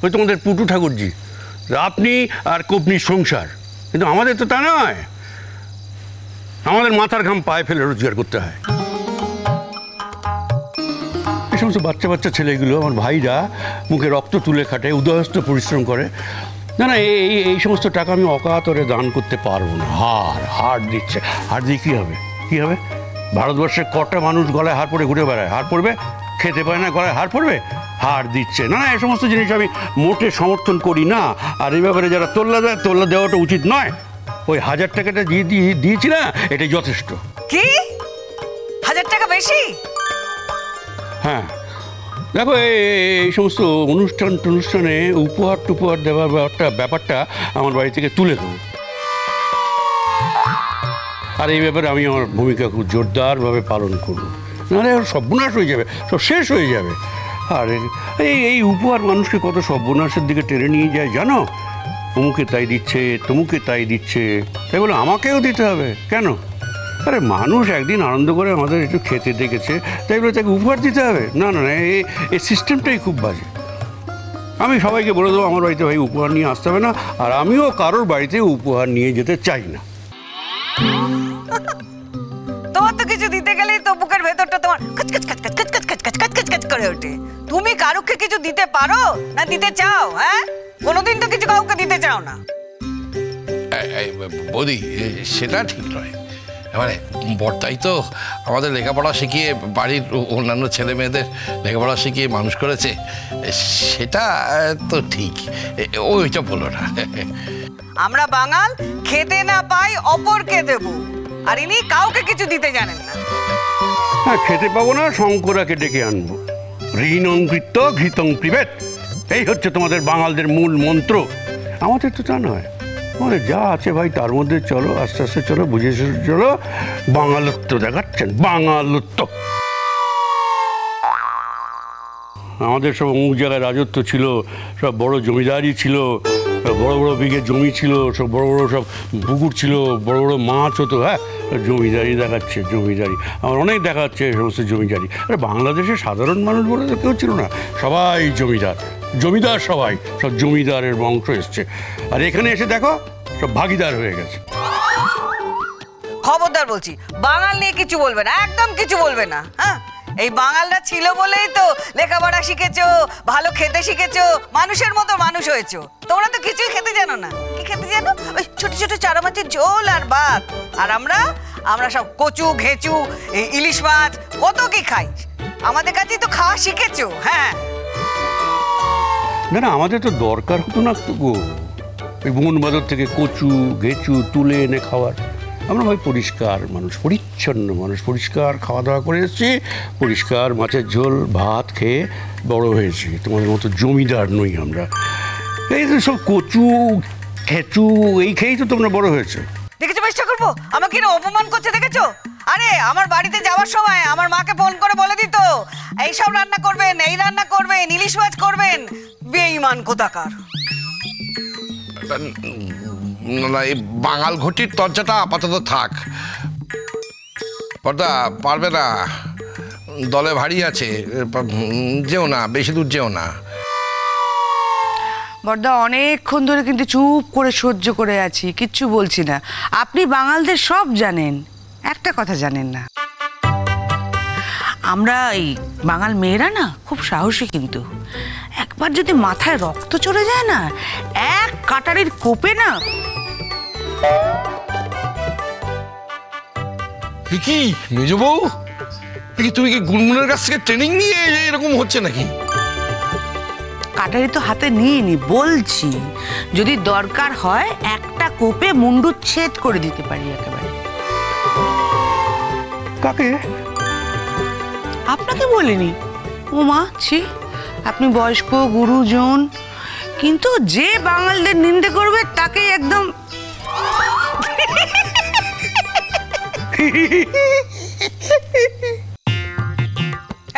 ওই তোমাদের পুটু ঠাকুরজি, আপনি আর কোপনির সংসার। কিন্তু আমাদের তো তা নয়, আমাদের মাথার ঘাম পায়ে ফেলে রোজগার করতে হয়। এই সমস্ত বাচ্চা বাচ্চা ছেলেগুলো, আমার ভাইরা মুখে রক্ত তুলে খাটে, উদয়স্ত পরিশ্রম করে। না না, এই সমস্ত টাকা আমি অকাতরে দান করতে পারবো না। হার দিচ্ছে, হার দিয়ে কী হবে? কী হবে? ভারতবর্ষে কটা মানুষ গলায় হার পরে ঘুরে বেড়ায়? হার পড়বে, খেতে পায় না, গলায় হার পড়বে, হার দিচ্ছে। না না, এই সমস্ত জিনিস আমি মোটে সমর্থন করি না। আর এই ব্যাপারে যারা তোল্লা দেয়, তোল্লা দেওয়াটা উচিত নয়। ওই 1000 টাকাটা দিয়েছি না, এটাই যথেষ্ট। কি 1000 টাকা বেশি? হ্যাঁ, দেখো এই সমস্ত অনুষ্ঠানে উপহার টুপহার দেওয়ার ব্যাপারটা আমার বাড়ি থেকে তুলে দেবো। আর এই ব্যাপারে আমি আমার ভূমিকা খুব জোরদারভাবে পালন করব, নাহলে সর্বনাশ হয়ে যাবে, সব শেষ হয়ে যাবে। আর এই উপহার মানুষকে কত সর্বনাশের দিকে টেনে নিয়ে যায় জানো? অমুকে তাই দিচ্ছে, তমুকে তাই দিচ্ছে, তাই বলে আমাকেও দিতে হবে কেন? আরে মানুষ একদিন আনন্দ করে আমাদের একটু খেতে ডেকেছে, তাই বলে তাকে উপহার দিতে হবে? না না না, এই সিস্টেমটাই খুব বাজে। আমি সবাইকে বলে দেবো আমার বাড়িতে ভাই উপহার নিয়ে আসতে হবে না, আর আমিও কারোর বাড়িতে উপহার নিয়ে যেতে চাই না। তোমার তো কিছু দিতে গেলেই তো বুকের ভেতরটা তোমার কচ করে ওঠে। তুমি কারুকে কিছু দিতে পারো না দিতে চাও? হ্যাঁ, কোনোদিন তো কিছু কাউকে দিতে চাও না। বৌদি, সেটা ঠিক নয়। মানে বড়তাই তো আমাদের লেখাপড়া শিখিয়ে, বাড়ির অন্যান্য ছেলে মেয়েদের লেখাপড়া শিখিয়ে মানুষ করেছে, সেটা তো ঠিক। ওইটা বলো না। আমরা বাঙাল খেতে না পাই অপরকে দেব, আর ইনি কাউকে কিছু দিতে জানেন না। হ্যাঁ, খেতে পাবো না, শঙ্করাকে ডেকে আনবো। ঋণং কৃত্য ঘৃতং পিবেত, এই হচ্ছে তোমাদের বাঙালদের মূল মন্ত্র। আমাদের তো তা নয়, আমাদের যা আছে ভাই তার মধ্যে চলো, আস্তে আস্তে চলো, বুঝে চলো। বাঙালত্ব দেখাচ্ছেন, বাঙালত্ব। আমাদের সব অমুক জায়গায় রাজত্ব ছিল, সব বড় জমিদারি ছিল, বড় বড় বিঘে জমি ছিল, সব বড় বড় সব পুকুর ছিল, বড় বড় মাছ হতো। হ্যাঁ, জমিদারি দেখাচ্ছে, জমিদারি। আমার অনেক দেখাচ্ছে সমস্ত জমিদারি। আরে বাংলাদেশে সাধারণ মানুষ বলে তো কেউ ছিল না, সবাই জমিদার, জমিদার সবাই, সব জমিদারের বংশ এসছে। আর এখানে এসে দেখো সব ভাগিদার হয়ে গেছে। খবরদার বলছি, বাঙাল নিয়ে কিছু বলবে না, একদম কিছু বলবে না। হ্যাঁ, এই বাঙালরা ছিল বলেই তো লেখাপড়া শিখেছো, ভালো খেতে শিখেছো, মানুষের মতো মানুষ হয়েছো। তোমরা তো কিছুই খেতে জানো না। কি খেতে জানো? ওই ছোট ছোট চারা মাছের ঝোল আর ভাত। আর আমরা সব কচু, ঘেঁচু, ইলিশ মাছ, কত কি খাই। আমাদের কাছেই তো খাওয়া শিখেছো। হ্যাঁ, না না, আমাদের তো দরকার হতো না তো গো ওই বন বাজার থেকে কচু ঘেঁচু তুলে এনে খাওয়ার। আমরা ভাই পরিষ্কার মানুষ, পরিচ্ছন্ন মানুষ, পরিষ্কার খাওয়া দাওয়া করে এসেছি, পরিষ্কার মাছের ঝোল ভাত খেয়ে বড় হয়েছি। তোমাদের মতো জমিদার নই আমরা। এই তো সব কচু ঘেঁচু এই খেয়েই তো তোমরা বড় হয়েছে। দেখেছো চেষ্টা করবো আমাকে কিনা অপমান করছে, দেখেছো? আরে আমার বাড়িতে যাওয়ার সময় আমার মাকে ফোন করে বলে দিত এইসব রান্না করবেন, এই রান্না করবেন, ইলিশ মাছ করবেন। বেঈমান কোথাকার। না, এই বাঙাল ঘটির তর্জাটা আপাতত থাক। পর্দা পারবে না, দলে ভারী আছে, যেও না, বেশি দূর যেও না। বড়দা অনেকক্ষণ ধরে কিন্তু চুপ করে সহ্য করে আছি, কিচ্ছু বলছি না। আপনি বাঙালদের সব জানেন, একটা কথা জানেন না, আমরা এই বাঙাল মেয়েরা না খুব সাহসী। কিন্তু একবার যদি মাথায় রক্ত চড়ে যায় না, এক কাটারির কোপে না। কি মেজ বউ, তুমি কি গুনগুনের কাছ থেকে ট্রেনিং নিয়ে এরকম হচ্ছে নাকি? কাটারি তো হাতে নিয়ে নি, বলছি যদি দরকার হয় একটা কোপে মুন্ডু ছেদ করে দিতে পারি একেবারে। কাকে? আপনাকে বলিনি। ও মা, ছি, আপনি বয়স্ক গুরুজন, কিন্তু যে বাঙালদের নিন্দে করবে তাকে একদম।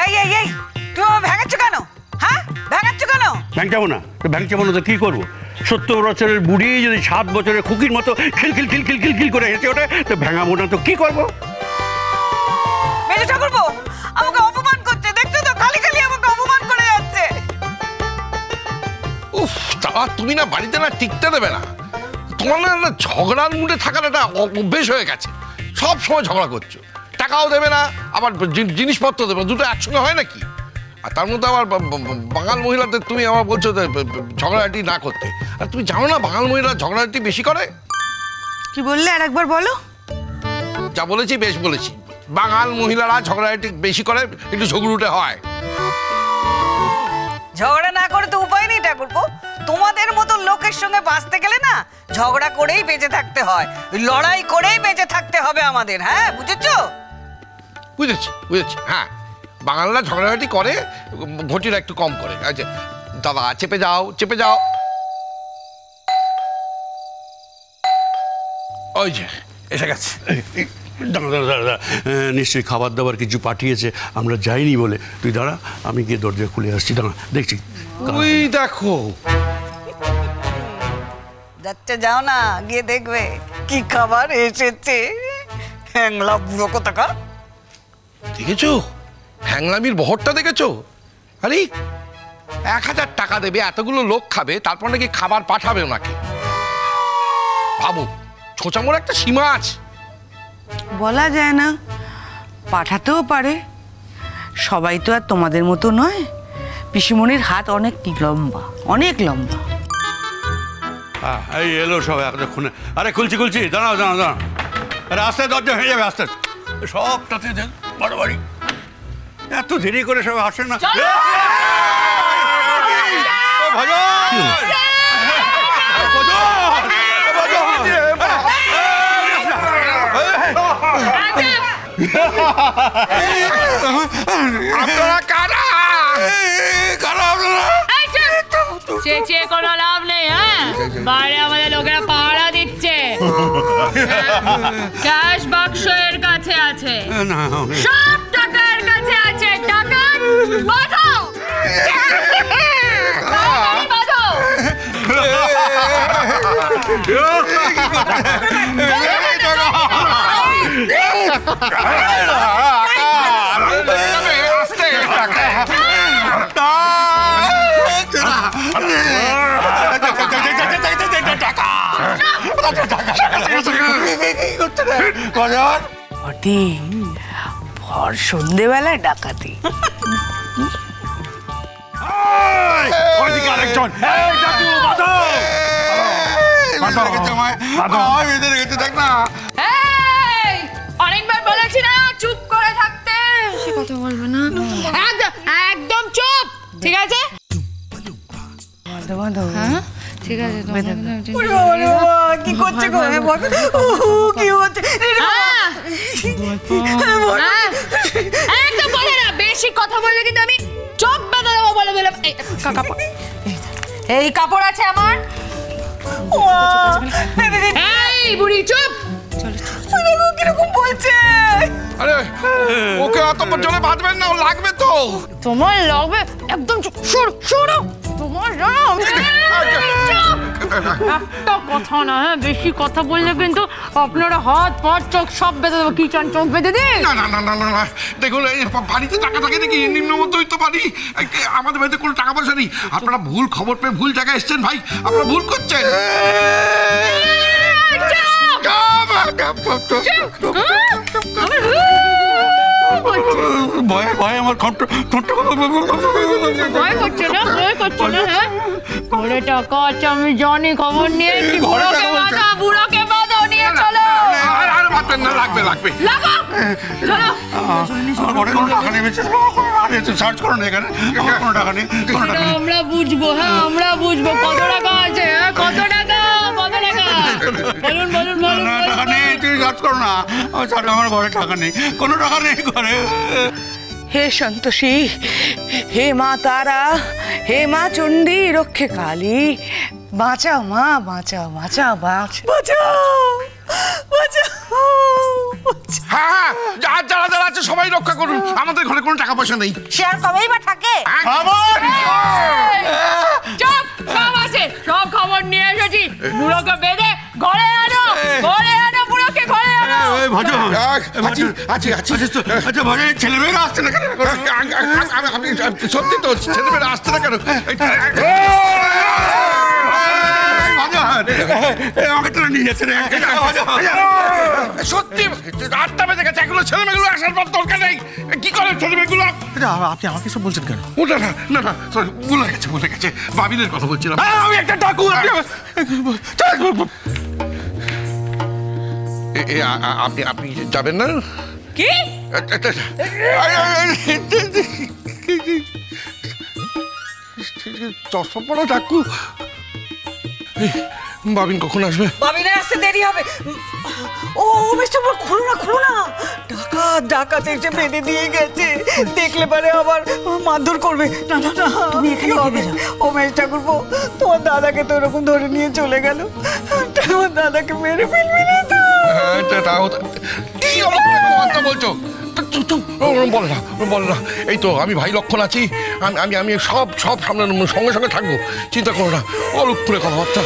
এই এই এই, তুমি আমায় ভেঙাচ্ছ কেন? হ্যাঁ, ভেঙাচ্ছ কেন? ভ্যাংচাবো না, ভ্যাংচাবো না তো কি করবো? 70 বছরের বুড়ি যদি 7 বছরের খুকির মতো খিলখিল খিলখিল খিলখিল করে হেসে ওঠে, তো ভেঙাবো না তো কি করবো? মেজো ঠাকুরপো আমাকে অপমান করছে, দেখছো তো? খালি খালি আমাকে অপমান করে যাচ্ছে। ও আর তুমি না বাড়িতে না টিকতে দেবে না। তোমার না ঝগড়ার মুডে থাকার একটা অভ্যেস হয়ে গেছে, সব সময় ঝগড়া করছো, টাকাও দেবে না আবার জিনিসপত্র দেবে না, দুটো একসঙ্গে হয় নাকি? আর তার মধ্যে আবার বাঙাল মহিলাদের তুমি আবার বলছো যে ঝগড়াঝাটি না করতে। আর তুমি জানো না বাঙাল মহিলা ঝগড়াঝাটি বেশি করে? কি বললে আর একবার বলো। যা বলেছি বেশ বলেছি, বাঙাল মহিলারা ঝগড়াঝাটি বেশি করে, একটু ঝগড়ুটে হয়। ঝগড়া না করে তো উপায় নেই ঠাকুরপো, তোমাদের মতো লোকের সঙ্গে বাঁচতে গেলে না ঝগড়া করেই বেঁচে থাকতে হয়, লড়াই করেই বেঁচে থাকতে হবে আমাদের। হ্যাঁ বুঝেছো? বুঝেছি বুঝেছি। হ্যাঁ, বাঙালরা ঝগড়াঝাটি করে, ঘটিরা একটু কম করে। আচ্ছা দাদা, চেপে যাও চেপে যাও। ওই যে এসে গেছে। দাঁড়া, নিশ্চয়ই খাবার দাবার কিছু পাঠিয়েছে, আমরা যাইনি বলে। তুই দাঁড়া, আমি গিয়ে দরজা খুলে আসছি। দাঁড়া, দেখছি। ওই দেখো, যাচ্ছে, যাও না, গিয়ে দেখবে কি খাবার এসেছে। হ্যাংলা বুড়ো কোথাকার। দেখেছো হ্যাংলামির বহরটা দেখেছো? আরে 1000 টাকা দেবে, এতগুলো লোক খাবে, তারপর নাকি খাবার পাঠাবে ওনাকে। ভাবো, ছোঁচামোর একটা সীমা আছে। বলা যায় না, পাঠাতেও পারে। সবাই তো আর তোমাদের মতো নয়। পিসিমণির হাত অনেক লম্বা, অনেক লম্বা। এই এলো সব এতক্ষণে। আরে খুলছি, দাঁড়াও। আরে আস্তে, দরজা হয়ে যাবে আস্তে। সবটাতে দেন বাড়াবাড়ি, এত দেরি করে সব আসে না। আপনারা কারা? চেঁচিয়ে কোনো লাভ নেই। হ্যাঁ, বাইরে আমাদের লোকেরা পাহারা দিচ্ছে। ক্যাশ বাক্স এর কাছে আছে, সব টাকা এর কাছে আছে। টাকা বাঁধো, বাঁধো। ভর সন্ধ্যেবেলায় ডাকাতি। অনেকবার বলেছি না চুপ করে থাকতে, সে কথা বলবে না। একদম চুপ, ঠিক আছে? হ্যাঁ ঠিক আছে। কি করছে গো? কি হচ্ছে? একদম বলে না, বেশি কথা বললে কিন্তু আমি চোখ বেঁধে দেবো বলে দিলাম। এই কাপড় আছে আমার। এই বুড়ি চুপ। কিরকম বলছে? আরে ওকে অত জলে বাঁধবেন না, ও লাগবে তো। তোমার লাগবে? একদম চুপ। সরো তোমার একটা কথা না। হ্যাঁ, বেশি কথা বললে কিন্তু আপনারা হাত পা চোখ সব বেঁধে দেবো। কি চান, চোখ বেঁধে দিন? না, দেখুন বাড়িতে টাকা থাকে নাকি? নিম্ন মধ্যবিত্ত বাড়ি, আমাদের বাড়িতে কোনো টাকা পয়সা নেই। আপনারা ভুল খবর পেয়ে ভুল জায়গায় এসছেন ভাই, আপনারা ভুল করছেন। ভয় আমার ভয় করছে না? হ্যাঁ, ঘরে টাকা আছে আমি জানি, খবর নিয়ে বুড়োকে বাঁধো, নিয়ে চলো। লাগবে আমরা বুঝবো। হ্যাঁ, আমরা বুঝবো কত টাকা আছে। কত টাকা? বলুন। টাকা নেই, তুই সার্চ করো না। আমার ঘরে টাকা নেই, কোনো টাকা নেই ঘরে। হে সন্তোষী, হে মা তারা, হে মা চণ্ডী, রক্ষে কালী, বাঁচাও মা, বাঁচাও। হ্যাঁ, যারা আছে সবাই রক্ষা করুন। আমাদের ঘরে কোনো টাকা পয়সা নেই। সে আর কবেই বা থাকে? চুপ, সব আছে, সব খবর নিয়ে এসেছি। বুড়োকে বেঁধে ঘরে আনো, বুড়োকে ঘরে আনো। আচ্ছা ভাই, ছেলেমেয়েরা আসছে না কেন? সত্যি তো, ছেলেমেয়েরা আসছে না কেন? আমাকে তোরা নিয়ে যাচ্ছে রে। সত্যি 8টা বেজে গেছে, এগুলো ছেলে মেয়েগুলো আসার পর দরকার নেই। কি করে ছেলে মেয়েগুলো? আপনি আমাকে সব বলছেন কেন? ওটা না না না সরি, ভুলে গেছে বাবিনের কথা বলছিলাম। আমি একটা ডাকু। আপনি আপনি যাবেন না? কি চশমা পড়া ডাকু। বাবিন কখন আসবে? বাবিনের আসতে দেরি হবে। ও মিস্টার খুলো না, খুলো না। ডাকাত এসে বেঁধে দিয়ে গেছে, দেখলে পারে আবার মারধর করবে। না না না, তুমি এখানে হবে। ও মেজ ঠাকুরপো, তোমার দাদাকে তো এরকম ধরে নিয়ে চলে গেল, তোমার দাদাকে মেরে ফেলবে না তো? কি বলছো? বল না। এই তো আমি ভাই লক্ষণ আছি, আমি আমি সব সব সামনে সঙ্গে সঙ্গে থাকবো, চিন্তা করো না। অলক্ষণে কথাবার্তা।